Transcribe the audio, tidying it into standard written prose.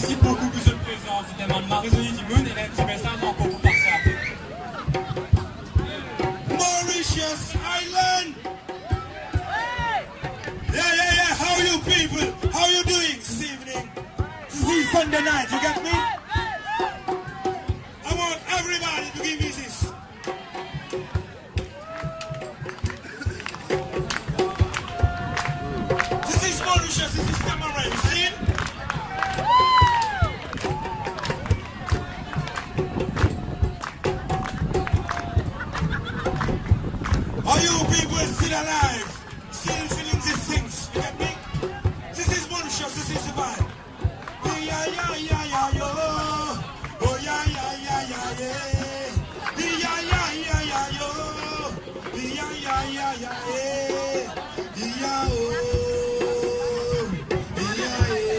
Merci beaucoup, monsieur le président. C'était Marie-Zoé Dimoun et un petit message encore pour passer à tout. Mauritius Island. Yeah. How are you people? How are you doing this evening? This is Sunday night, you got me? I want everybody to give me this. This is Mauritius, this is Tamara, you see it? Are you people still alive? Still feeling these things? You get me? This is Mauritius, this is the vibe. Yeah.